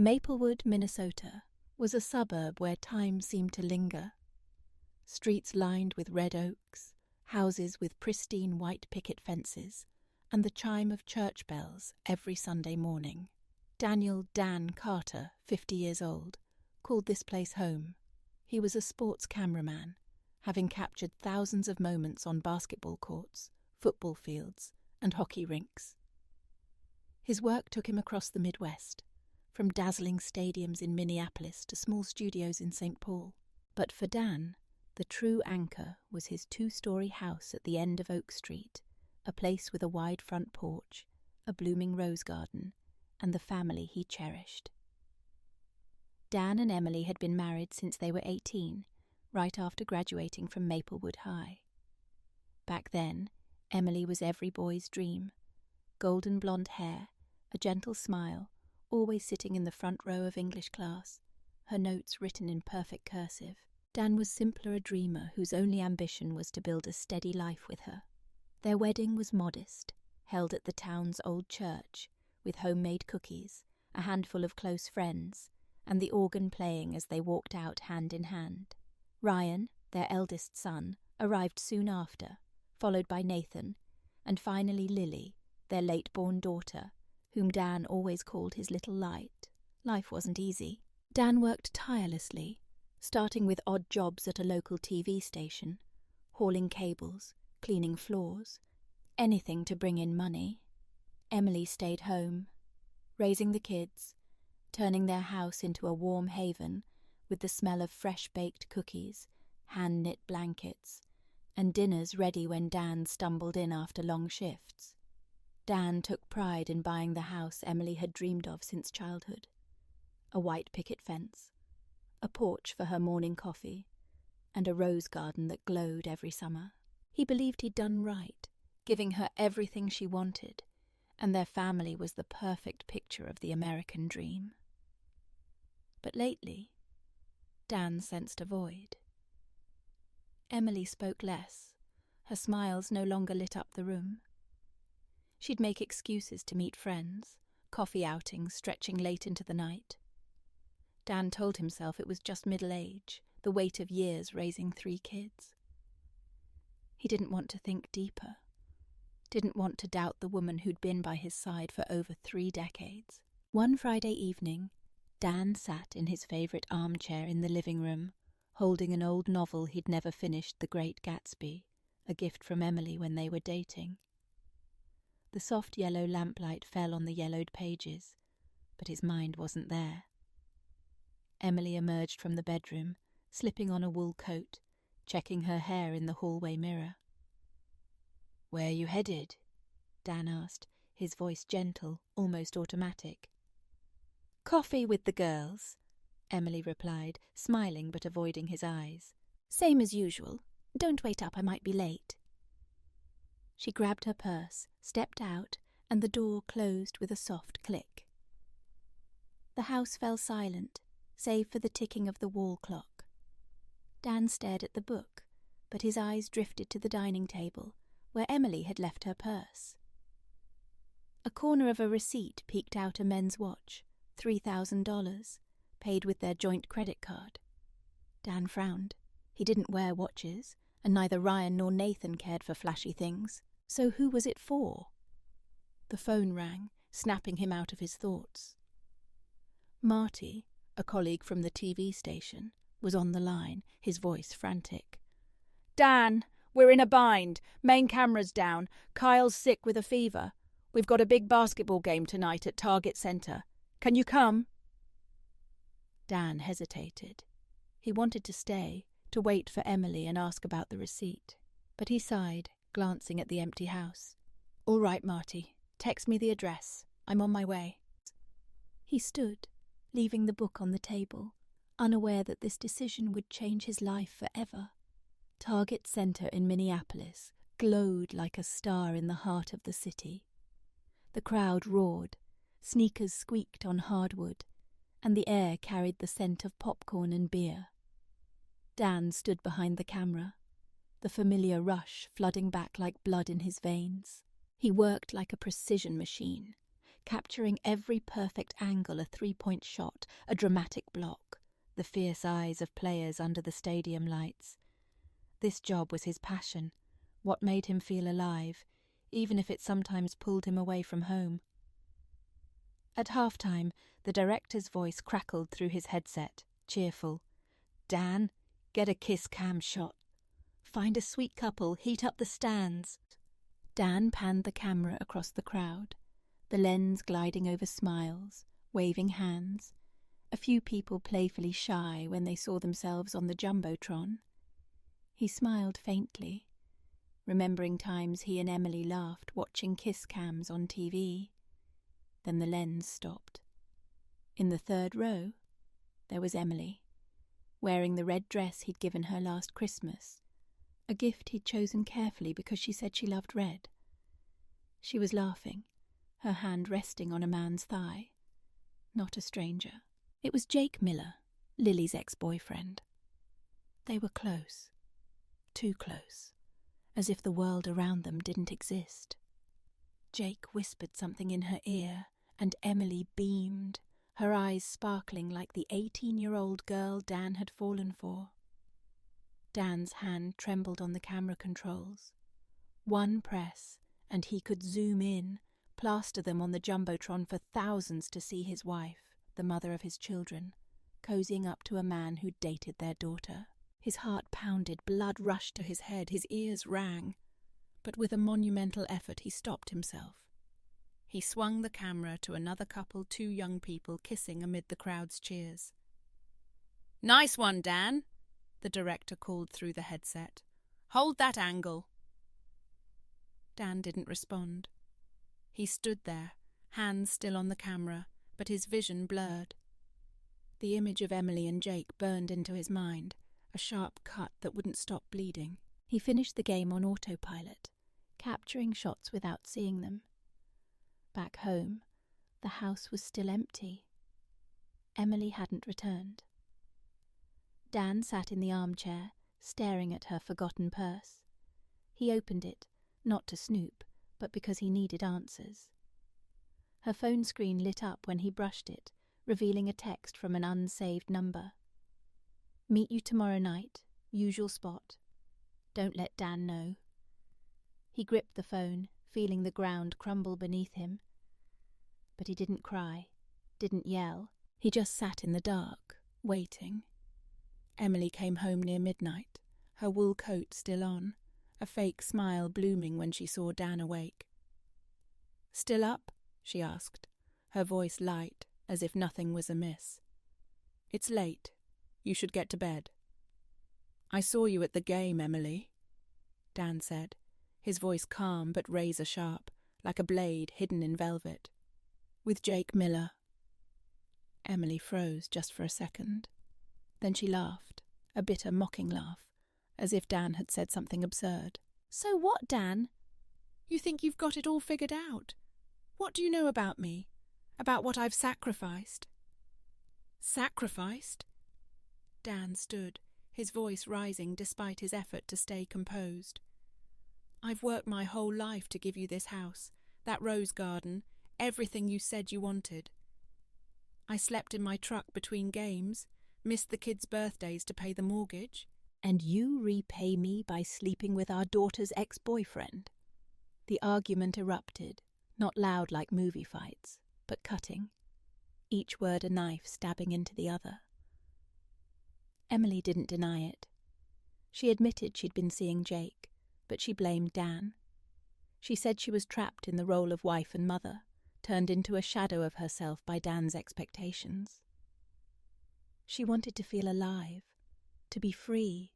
Maplewood, Minnesota, was a suburb where time seemed to linger. Streets lined with red oaks, houses with pristine white picket fences, and the chime of church bells every Sunday morning. Daniel Dan Carter, 50 years old, called this place home. He was a sports cameraman, having captured thousands of moments on basketball courts, football fields, and hockey rinks. His work took him across the Midwest, from dazzling stadiums in Minneapolis to small studios in St. Paul. But for Dan, the true anchor was his 2-story house at the end of Oak Street, a place with a wide front porch, a blooming rose garden, and the family he cherished. Dan and Emily had been married since they were 18, right after graduating from Maplewood High. Back then, Emily was every boy's dream. Golden blonde hair, a gentle smile, always sitting in the front row of English class, her notes written in perfect cursive. Dan was simpler a dreamer whose only ambition was to build a steady life with her. Their wedding was modest, held at the town's old church, with homemade cookies, a handful of close friends, and the organ playing as they walked out hand in hand. Ryan, their eldest son, arrived soon after, followed by Nathan, and finally Lily, their late-born daughter, whom Dan always called his little light. Life wasn't easy. Dan worked tirelessly, starting with odd jobs at a local TV station, hauling cables, cleaning floors, anything to bring in money. Emily stayed home, raising the kids, turning their house into a warm haven with the smell of fresh-baked cookies, hand-knit blankets, and dinners ready when Dan stumbled in after long shifts. Dan took pride in buying the house Emily had dreamed of since childhood. A white picket fence, a porch for her morning coffee, and a rose garden that glowed every summer. He believed he'd done right, giving her everything she wanted, and their family was the perfect picture of the American dream. But lately, Dan sensed a void. Emily spoke less. Her smiles no longer lit up the room. She'd make excuses to meet friends, coffee outings stretching late into the night. Dan told himself it was just middle age, the weight of years raising 3 kids. He didn't want to think deeper, didn't want to doubt the woman who'd been by his side for over 3 decades. One Friday evening, Dan sat in his favourite armchair in the living room, holding an old novel he'd never finished, The Great Gatsby, a gift from Emily when they were dating. The soft yellow lamplight fell on the yellowed pages, but his mind wasn't there. Emily emerged from the bedroom, slipping on a wool coat, checking her hair in the hallway mirror. "Where are you headed?" Dan asked, his voice gentle, almost automatic. "Coffee with the girls," Emily replied, smiling but avoiding his eyes. "Same as usual. Don't wait up, I might be late." She grabbed her purse, stepped out, and the door closed with a soft click. The house fell silent, save for the ticking of the wall clock. Dan stared at the book, but his eyes drifted to the dining table, where Emily had left her purse. A corner of a receipt peeked out a men's watch, $3,000, paid with their joint credit card. Dan frowned. He didn't wear watches, and neither Ryan nor Nathan cared for flashy things. So who was it for? The phone rang, snapping him out of his thoughts. Marty, a colleague from the TV station, was on the line, his voice frantic. "Dan, we're in a bind. Main camera's down. Kyle's sick with a fever. We've got a big basketball game tonight at Target Center. Can you come?" Dan hesitated. He wanted to stay, to wait for Emily and ask about the receipt. But he sighed, glancing at the empty house. "All right, Marty. Text me the address. I'm on my way." He stood, leaving the book on the table, unaware that this decision would change his life forever. Target Center in Minneapolis glowed like a star in the heart of the city. The crowd roared, sneakers squeaked on hardwood, and the air carried the scent of popcorn and beer. Dan stood behind the camera, the familiar rush flooding back like blood in his veins. He worked like a precision machine, capturing every perfect angle, a three-point shot, a dramatic block, the fierce eyes of players under the stadium lights. This job was his passion, what made him feel alive, even if it sometimes pulled him away from home. At halftime, the director's voice crackled through his headset, cheerful. "Dan, get a kiss cam shot. Find a sweet couple, heat up the stands." Dan panned the camera across the crowd, the lens gliding over smiles, waving hands, a few people playfully shy when they saw themselves on the jumbotron. He smiled faintly, remembering times he and Emily laughed watching kiss cams on TV. Then the lens stopped. In the third row, there was Emily, wearing the red dress he'd given her last Christmas, a gift he'd chosen carefully because she said she loved red. She was laughing, her hand resting on a man's thigh. Not a stranger. It was Jake Miller, Lily's ex-boyfriend. They were close. Too close. As if the world around them didn't exist. Jake whispered something in her ear, and Emily beamed, her eyes sparkling like the 18-year-old girl Dan had fallen for. Dan's hand trembled on the camera controls. One press, and he could zoom in, plaster them on the jumbotron for thousands to see his wife, the mother of his children, cozying up to a man who'd dated their daughter. His heart pounded, blood rushed to his head, his ears rang. But with a monumental effort he stopped himself. He swung the camera to another couple, two young people kissing amid the crowd's cheers. "Nice one, Dan," the director called through the headset. "Hold that angle." Dan didn't respond. He stood there, hands still on the camera, but his vision blurred. The image of Emily and Jake burned into his mind, a sharp cut that wouldn't stop bleeding. He finished the game on autopilot, capturing shots without seeing them. Back home, the house was still empty. Emily hadn't returned. Dan sat in the armchair, staring at her forgotten purse. He opened it, not to snoop, but because he needed answers. Her phone screen lit up when he brushed it, revealing a text from an unsaved number. "Meet you tomorrow night, usual spot. Don't let Dan know." He gripped the phone, feeling the ground crumble beneath him. But he didn't cry, didn't yell. He just sat in the dark, waiting. Emily came home near midnight, her wool coat still on, a fake smile blooming when she saw Dan awake. "Still up?" she asked, her voice light, as if nothing was amiss. "It's late. You should get to bed." "I saw you at the game, Emily," Dan said, his voice calm but razor-sharp, like a blade hidden in velvet. "With Jake Miller." Emily froze just for a second. Then she laughed, a bitter, mocking laugh, as if Dan had said something absurd. "So what, Dan? You think you've got it all figured out? What do you know about me? About what I've sacrificed?" "Sacrificed?" Dan stood, his voice rising despite his effort to stay composed. "I've worked my whole life to give you this house, that rose garden, everything you said you wanted. I slept in my truck between games, missed the kids' birthdays to pay the mortgage." "And you repay me by sleeping with our daughter's ex-boyfriend?" The argument erupted, not loud like movie fights, but cutting, each word a knife stabbing into the other. Emily didn't deny it. She admitted she'd been seeing Jake, but she blamed Dan. She said she was trapped in the role of wife and mother, turned into a shadow of herself by Dan's expectations. She wanted to feel alive, to be free,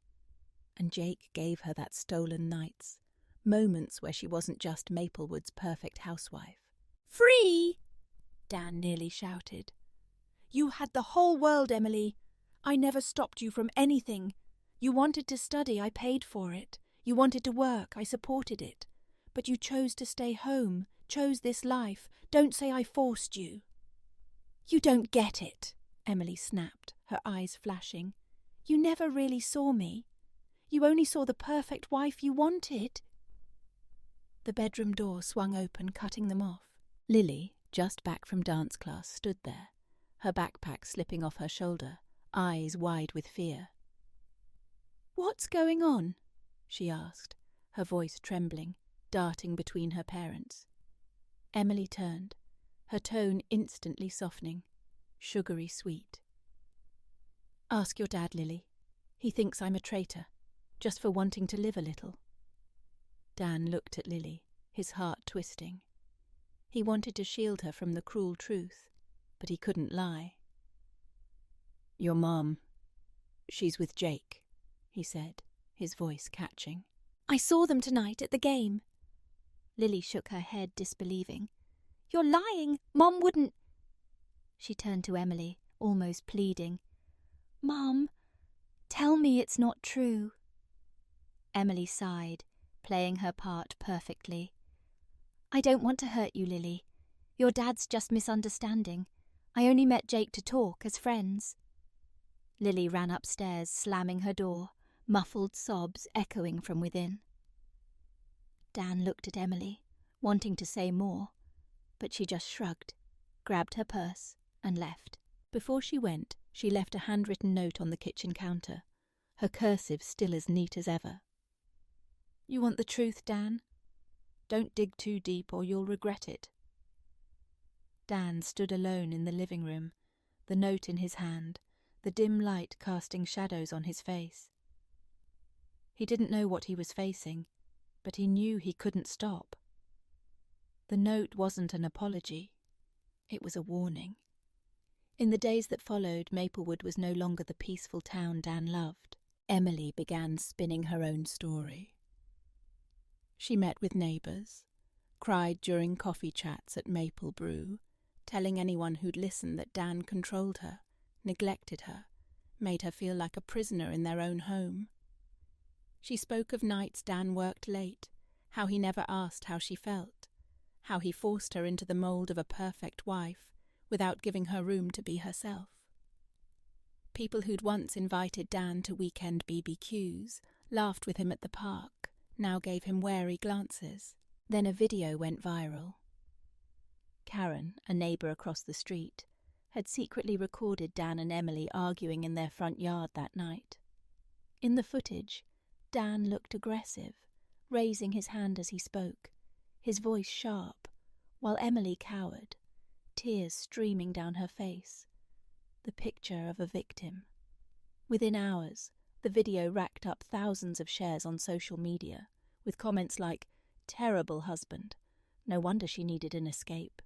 and Jake gave her that stolen nights, moments where she wasn't just Maplewood's perfect housewife. "Free!" Dan nearly shouted. "You had the whole world, Emily. I never stopped you from anything. You wanted to study, I paid for it. You wanted to work, I supported it. But you chose to stay home, chose this life. Don't say I forced you." "You don't get it," Emily snapped, her eyes flashing. "You never really saw me. You only saw the perfect wife you wanted." The bedroom door swung open, cutting them off. Lily, just back from dance class, stood there, her backpack slipping off her shoulder, eyes wide with fear. "What's going on?" she asked, her voice trembling, darting between her parents. Emily turned, her tone instantly softening, sugary sweet. "Ask your dad, Lily. He thinks I'm a traitor, just for wanting to live a little." Dan looked at Lily, his heart twisting. He wanted to shield her from the cruel truth, but he couldn't lie. "Your mom, she's with Jake," he said, his voice catching. "I saw them tonight at the game." Lily shook her head, disbelieving. "You're lying. Mom wouldn't—" She turned to Emily, almost pleading. "Mom, tell me it's not true." Emily sighed, playing her part perfectly. "I don't want to hurt you, Lily. Your dad's just misunderstanding. I only met Jake to talk, as friends." Lily ran upstairs, slamming her door, muffled sobs echoing from within. Dan looked at Emily, wanting to say more, but she just shrugged, grabbed her purse, and left. Before she went, she left a handwritten note on the kitchen counter, her cursive still as neat as ever. "You want the truth, Dan? Don't dig too deep or you'll regret it." Dan stood alone in the living room, the note in his hand, the dim light casting shadows on his face. He didn't know what he was facing, but he knew he couldn't stop. The note wasn't an apology. It was a warning. In the days that followed, Maplewood was no longer the peaceful town Dan loved. Emily began spinning her own story. She met with neighbours, cried during coffee chats at Maple Brew, telling anyone who'd listen that Dan controlled her, neglected her, made her feel like a prisoner in their own home. She spoke of nights Dan worked late, how he never asked how she felt, how he forced her into the mould of a perfect wife without giving her room to be herself. People who'd once invited Dan to weekend BBQs, laughed with him at the park, now gave him wary glances. Then a video went viral. Karen, a neighbour across the street, had secretly recorded Dan and Emily arguing in their front yard that night. In the footage, Dan looked aggressive, raising his hand as he spoke, his voice sharp, while Emily cowered, tears streaming down her face, the picture of a victim. Within hours, the video racked up thousands of shares on social media, with comments like, "Terrible husband. No wonder she needed an escape."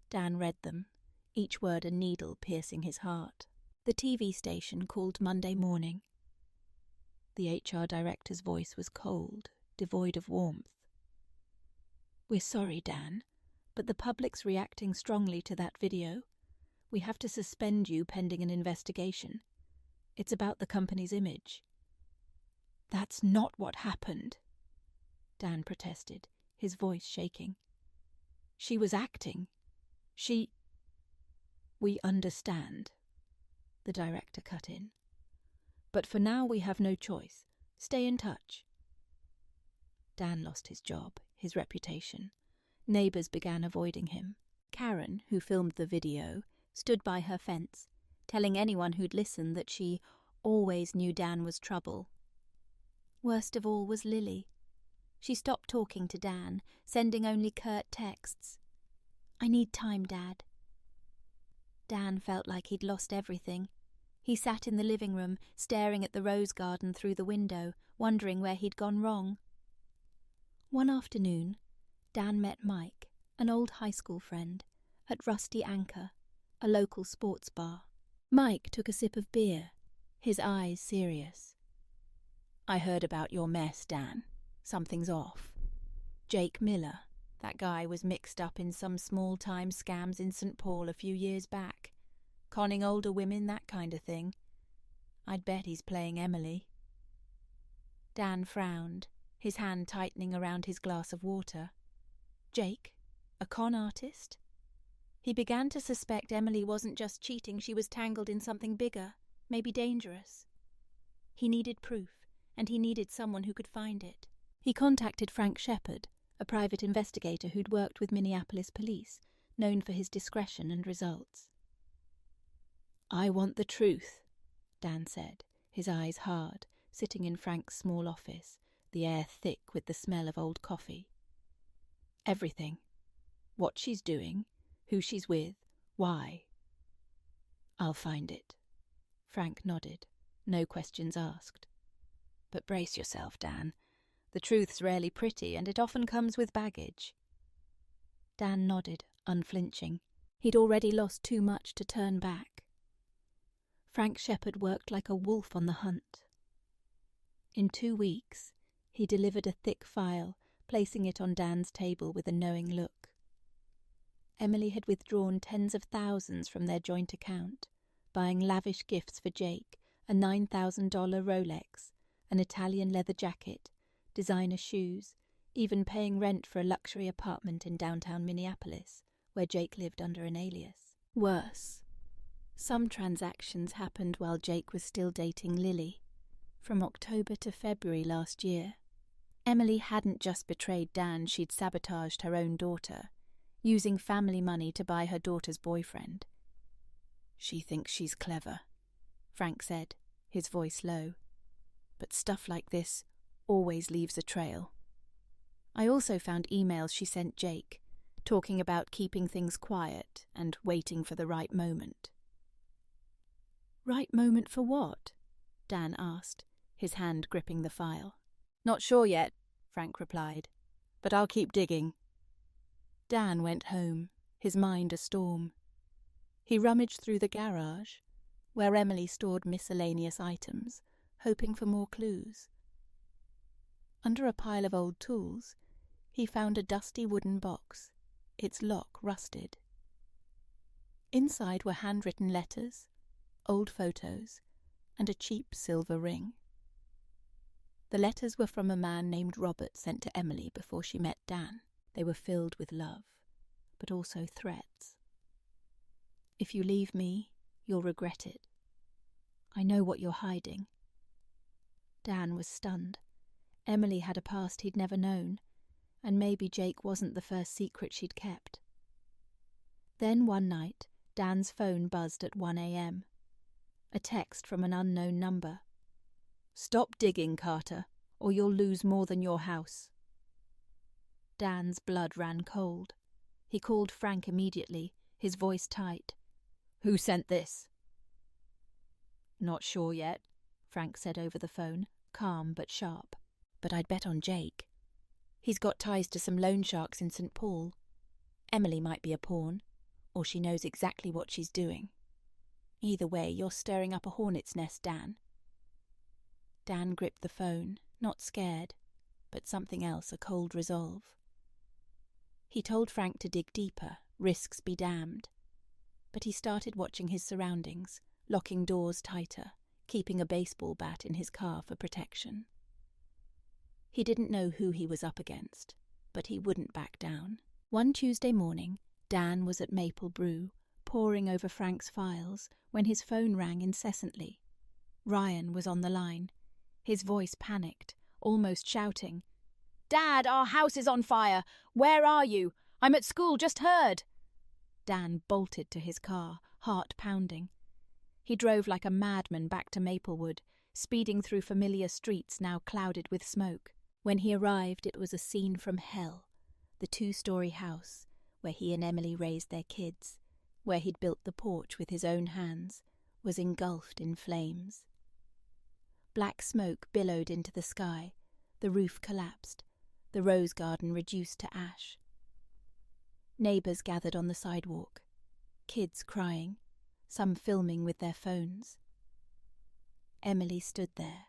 Dan read them, each word a needle piercing his heart. The TV station called Monday morning. The HR director's voice was cold, devoid of warmth. "We're sorry, Dan, but the public's reacting strongly to that video. We have to suspend you pending an investigation. It's about the company's image." "That's not what happened," Dan protested, his voice shaking. "She was acting. We understand," the director cut in. "But for now we have no choice. Stay in touch." Dan lost his job, his reputation. Neighbours began avoiding him. Karen, who filmed the video, stood by her fence, telling anyone who'd listen that she always knew Dan was trouble. Worst of all was Lily. She stopped talking to Dan, sending only curt texts. "I need time, Dad." Dan felt like he'd lost everything. He sat in the living room, staring at the rose garden through the window, wondering where he'd gone wrong. One afternoon, Dan met Mike, an old high school friend, at Rusty Anchor, a local sports bar. Mike took a sip of beer, his eyes serious. "I heard about your mess, Dan. Something's off. Jake Miller, that guy was mixed up in some small-time scams in St. Paul a few years back. Conning older women, that kind of thing. I'd bet he's playing Emily." Dan frowned, his hand tightening around his glass of water. Jake? A con artist? He began to suspect Emily wasn't just cheating, she was tangled in something bigger, maybe dangerous. He needed proof, and he needed someone who could find it. He contacted Frank Shepard, a private investigator who'd worked with Minneapolis police, known for his discretion and results. "I want the truth," Dan said, his eyes hard, sitting in Frank's small office, the air thick with the smell of old coffee. "Everything. What she's doing, who she's with, why." "I'll find it." Frank nodded, no questions asked. "But brace yourself, Dan. The truth's rarely pretty, and it often comes with baggage." Dan nodded, unflinching. He'd already lost too much to turn back. Frank Shepherd worked like a wolf on the hunt. In 2 weeks, he delivered a thick file, placing it on Dan's table with a knowing look. Emily had withdrawn tens of thousands from their joint account, buying lavish gifts for Jake, a $9,000 Rolex, an Italian leather jacket, designer shoes, even paying rent for a luxury apartment in downtown Minneapolis, where Jake lived under an alias. Worse, some transactions happened while Jake was still dating Lily, from October to February last year. Emily hadn't just betrayed Dan, she'd sabotaged her own daughter, using family money to buy her daughter's boyfriend. "She thinks she's clever," Frank said, his voice low. "But stuff like this always leaves a trail." I also found emails she sent Jake, talking about keeping things quiet and waiting for the right moment. "Right moment for what?" Dan asked, his hand gripping the file. "Not sure yet," Frank replied, "but I'll keep digging." Dan went home, his mind a storm. He rummaged through the garage, where Emily stored miscellaneous items, hoping for more clues. Under a pile of old tools, he found a dusty wooden box, its lock rusted. Inside were handwritten letters, old photos, and a cheap silver ring. The letters were from a man named Robert sent to Emily before she met Dan. They were filled with love, but also threats. "If you leave me, you'll regret it. I know what you're hiding." Dan was stunned. Emily had a past he'd never known, and maybe Jake wasn't the first secret she'd kept. Then one night, Dan's phone buzzed at 1 a.m. A text from an unknown number. "Stop digging, Carter, or you'll lose more than your house." Dan's blood ran cold. He called Frank immediately, his voice tight. "Who sent this?" "Not sure yet," Frank said over the phone, calm but sharp. "But I'd bet on Jake. He's got ties to some loan sharks in St. Paul. Emily might be a pawn, or she knows exactly what she's doing. Either way, you're stirring up a hornet's nest, Dan." Dan gripped the phone, not scared, but something else, a cold resolve. He told Frank to dig deeper, risks be damned. But he started watching his surroundings, locking doors tighter, keeping a baseball bat in his car for protection. He didn't know who he was up against, but he wouldn't back down. One Tuesday morning, Dan was at Maple Brew, poring over Frank's files, when his phone rang incessantly. Ryan was on the line, his voice panicked, almost shouting. "Dad, our house is on fire! Where are you? I'm at school, just heard!" Dan bolted to his car, heart pounding. He drove like a madman back to Maplewood, speeding through familiar streets now clouded with smoke. When he arrived, it was a scene from hell. The 2-story house, where he and Emily raised their kids, where he'd built the porch with his own hands, was engulfed in flames. Black smoke billowed into the sky, the roof collapsed, the rose garden reduced to ash. Neighbours gathered on the sidewalk, kids crying, some filming with their phones. Emily stood there,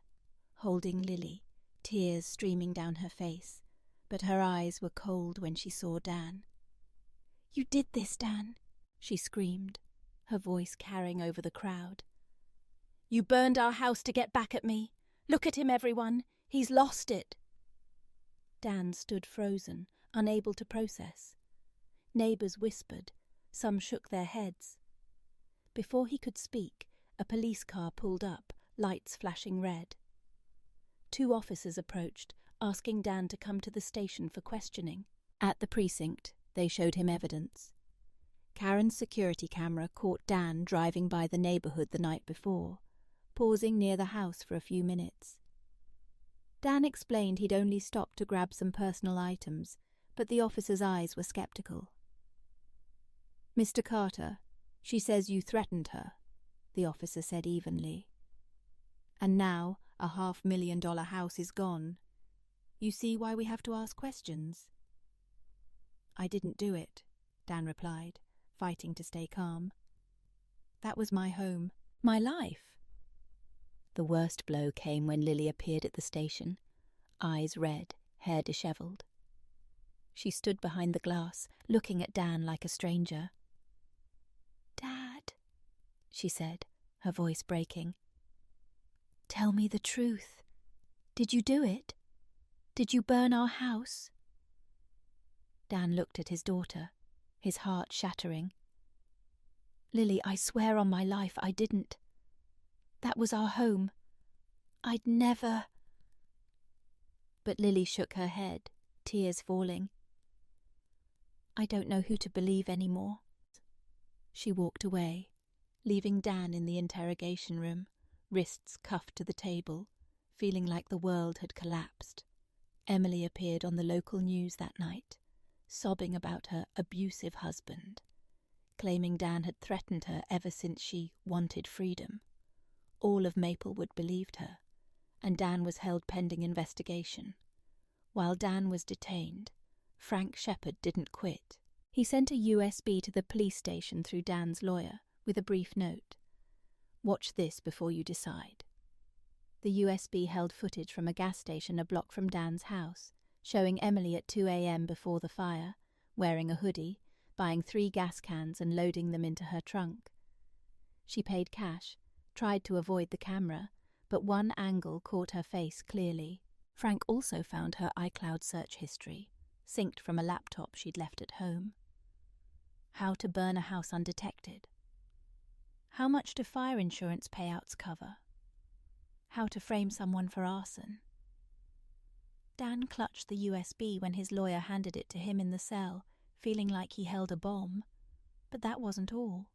holding Lily, tears streaming down her face, but her eyes were cold when she saw Dan. "You did this, Dan," she screamed, her voice carrying over the crowd. "You burned our house to get back at me. Look at him, everyone. He's lost it." Dan stood frozen, unable to process. Neighbours whispered, some shook their heads. Before he could speak, a police car pulled up, lights flashing red. 2 officers approached, asking Dan to come to the station for questioning. At the precinct, they showed him evidence. Karen's security camera caught Dan driving by the neighborhood the night before, pausing near the house for a few minutes. Dan explained he'd only stopped to grab some personal items, but the officer's eyes were skeptical. "Mr. Carter, she says you threatened her," the officer said evenly. "And now a $500,000 house is gone. You see why we have to ask questions?" "I didn't do it," Dan replied, fighting to stay calm. "That was my home, my life." The worst blow came when Lily appeared at the station, eyes red, hair dishevelled. She stood behind the glass, looking at Dan like a stranger. "Dad," she said, her voice breaking. "Tell me the truth. Did you do it? Did you burn our house?" Dan looked at his daughter, his heart shattering. "Lily, I swear on my life I didn't. That was our home. I'd never—" But Lily shook her head, tears falling. "I don't know who to believe anymore." She walked away, leaving Dan in the interrogation room, wrists cuffed to the table, feeling like the world had collapsed. Emily appeared on the local news that night, sobbing about her abusive husband, claiming Dan had threatened her ever since she wanted freedom. All of Maplewood believed her, and Dan was held pending investigation. While Dan was detained, Frank Shepherd didn't quit. He sent a USB to the police station through Dan's lawyer with a brief note. "Watch this before you decide." The USB held footage from a gas station a block from Dan's house, showing Emily at 2 a.m. before the fire, wearing a hoodie, buying 3 gas cans and loading them into her trunk. She paid cash, tried to avoid the camera, but one angle caught her face clearly. Frank also found her iCloud search history, synced from a laptop she'd left at home. How to burn a house undetected. How much do fire insurance payouts cover? How to frame someone for arson. Dan clutched the USB when his lawyer handed it to him in the cell, feeling like he held a bomb. But that wasn't all.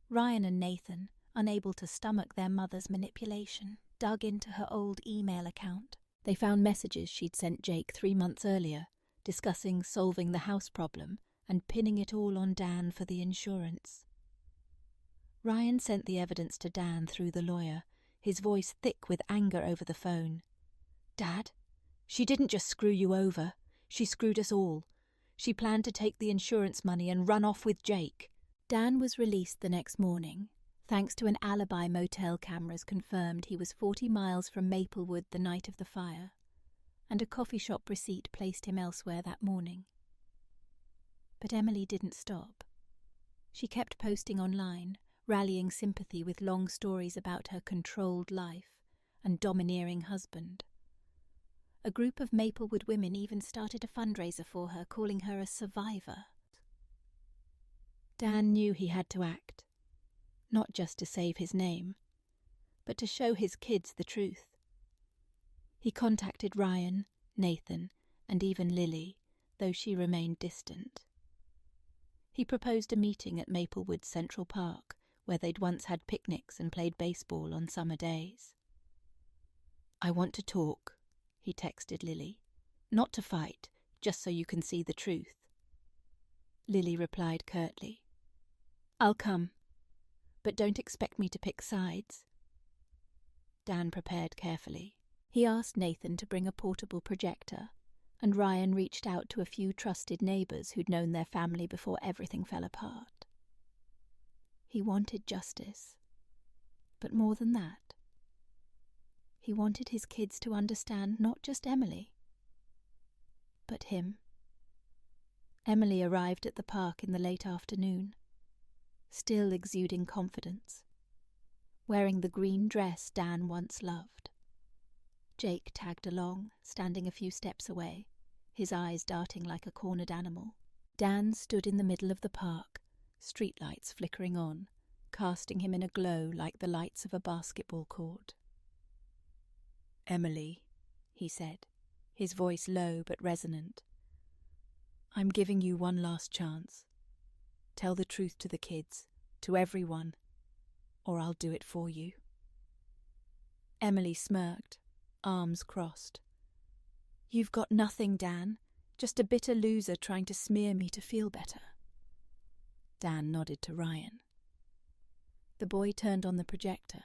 Ryan and Nathan, unable to stomach their mother's manipulation, dug into her old email account. They found messages she'd sent Jake 3 months earlier, discussing solving the house problem and pinning it all on Dan for the insurance. Ryan sent the evidence to Dan through the lawyer, his voice thick with anger over the phone. "Dad, she didn't just screw you over. She screwed us all. She planned to take the insurance money and run off with Jake." Dan was released the next morning, thanks to an alibi motel cameras confirmed he was 40 miles from Maplewood the night of the fire, and a coffee shop receipt placed him elsewhere that morning. But Emily didn't stop. She kept posting online, rallying sympathy with long stories about her controlled life and domineering husband. A group of Maplewood women even started a fundraiser for her, calling her a survivor. Dan knew he had to act, not just to save his name, but to show his kids the truth. He contacted Ryan, Nathan, and even Lily, though she remained distant. He proposed a meeting at Maplewood Central Park, where they'd once had picnics and played baseball on summer days. "I want to talk," he texted Lily. "Not to fight, just so you can see the truth." Lily replied curtly, "I'll come, but don't expect me to pick sides." Dan prepared carefully. He asked Nathan to bring a portable projector, and Ryan reached out to a few trusted neighbours who'd known their family before everything fell apart. He wanted justice, but more than that, he wanted his kids to understand not just Emily, but him. Emily arrived at the park in the late afternoon, still exuding confidence, wearing the green dress Dan once loved. Jake tagged along, standing a few steps away, his eyes darting like a cornered animal. Dan stood in the middle of the park, streetlights flickering on, casting him in a glow like the lights of a basketball court. "Emily," he said, his voice low but resonant, "I'm giving you one last chance Tell the truth to the kids, to everyone, or I'll do it for you." Emily smirked, arms crossed. "You've got nothing, Dan. Just a bitter loser trying to smear me to feel better." Dan nodded to Ryan. The boy turned on the projector,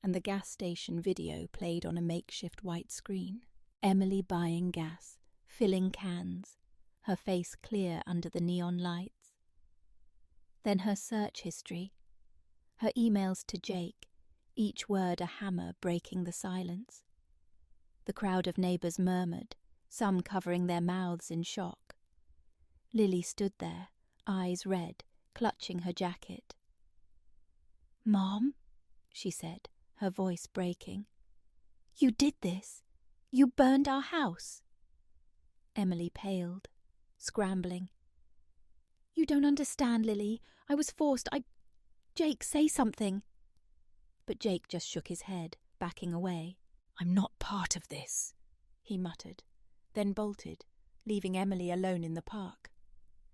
and the gas station video played on a makeshift white screen. Emily buying gas, filling cans, her face clear under the neon lights. Then her search history, her emails to Jake, each word a hammer breaking the silence. The crowd of neighbours murmured, some covering their mouths in shock. Lily stood there, eyes red, clutching her jacket. "Mom," she said, her voice breaking. "You did this. You burned our house." Emily paled, scrambling. "You don't understand, Lily. I was forced. Jake, say something." But Jake just shook his head, backing away. "I'm not part of this," he muttered, then bolted, leaving Emily alone in the park.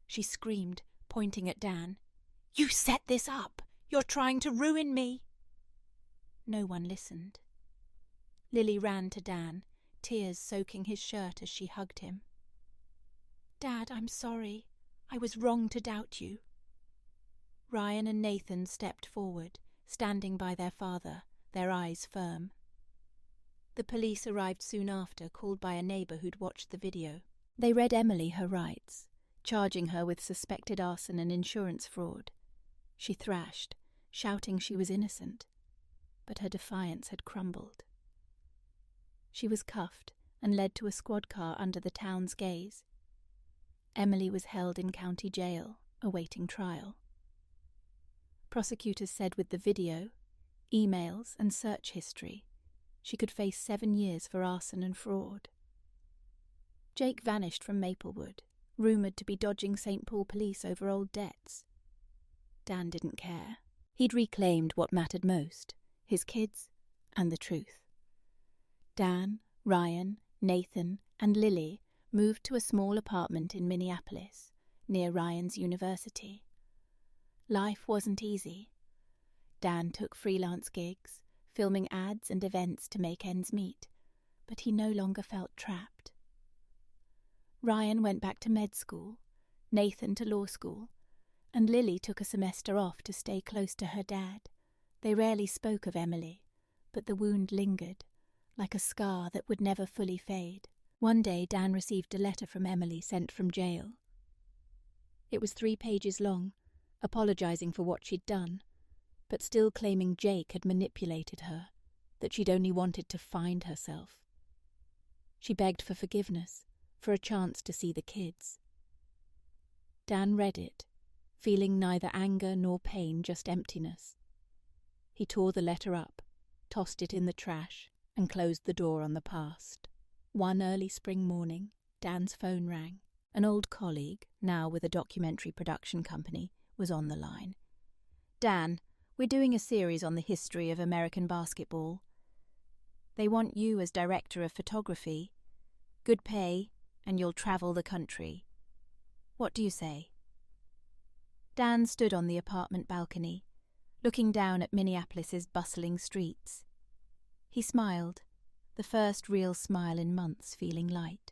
She screamed, pointing at Dan. "You set this up! You're trying to ruin me!" No one listened. Lily ran to Dan, tears soaking his shirt as she hugged him. "Dad, I'm sorry. I was wrong to doubt you." Ryan and Nathan stepped forward, standing by their father, their eyes firm. The police arrived soon after, called by a neighbour who'd watched the video. They read Emily her rights, charging her with suspected arson and insurance fraud. She thrashed, shouting she was innocent, but her defiance had crumbled. She was cuffed and led to a squad car under the town's gaze. Emily was held in county jail, awaiting trial. Prosecutors said with the video, emails and search history, she could face 7 years for arson and fraud. Jake vanished from Maplewood, rumoured to be dodging St. Paul police over old debts. Dan didn't care. He'd reclaimed what mattered most, his kids and the truth. Dan, Ryan, Nathan and Lily moved to a small apartment in Minneapolis, near Ryan's university. Life wasn't easy. Dan took freelance gigs, filming ads and events to make ends meet, but he no longer felt trapped. Ryan went back to med school, Nathan to law school, and Lily took a semester off to stay close to her dad. They rarely spoke of Emily, but the wound lingered, like a scar that would never fully fade. One day Dan received a letter from Emily sent from jail. It was 3 pages long, apologising for what she'd done, but still claiming Jake had manipulated her, that she'd only wanted to find herself. She begged for forgiveness, for a chance to see the kids. Dan read it, feeling neither anger nor pain, just emptiness. He tore the letter up, tossed it in the trash, and closed the door on the past. One early spring morning, Dan's phone rang. An old colleague, now with a documentary production company, was on the line. "Dan, we're doing a series on the history of American basketball. They want you as director of photography. Good pay, and you'll travel the country. What do you say?" Dan stood on the apartment balcony, looking down at Minneapolis's bustling streets. He smiled, the first real smile in months, feeling light.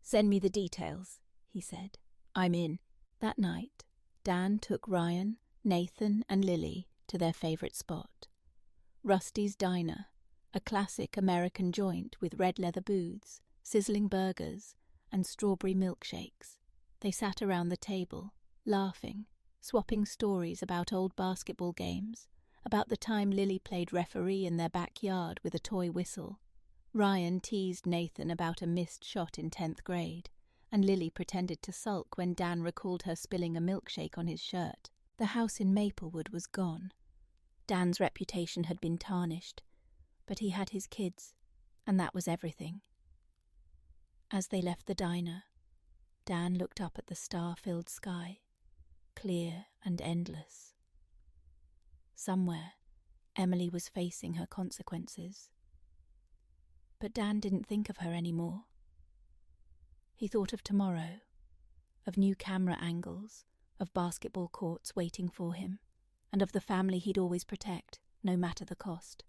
"Send me the details," he said. "I'm in." That night, Dan took Ryan, Nathan and Lily to their favourite spot. Rusty's Diner, a classic American joint with red leather booths, sizzling burgers and strawberry milkshakes. They sat around the table, laughing, swapping stories about old basketball games, about the time Lily played referee in their backyard with a toy whistle. Ryan teased Nathan about a missed shot in 10th grade, and Lily pretended to sulk when Dan recalled her spilling a milkshake on his shirt. The house in Maplewood was gone. Dan's reputation had been tarnished, but he had his kids, and that was everything. As they left the diner, Dan looked up at the star-filled sky, clear and endless. Somewhere, Emily was facing her consequences. But Dan didn't think of her anymore. He thought of tomorrow, of new camera angles, of basketball courts waiting for him, and of the family he'd always protect, no matter the cost.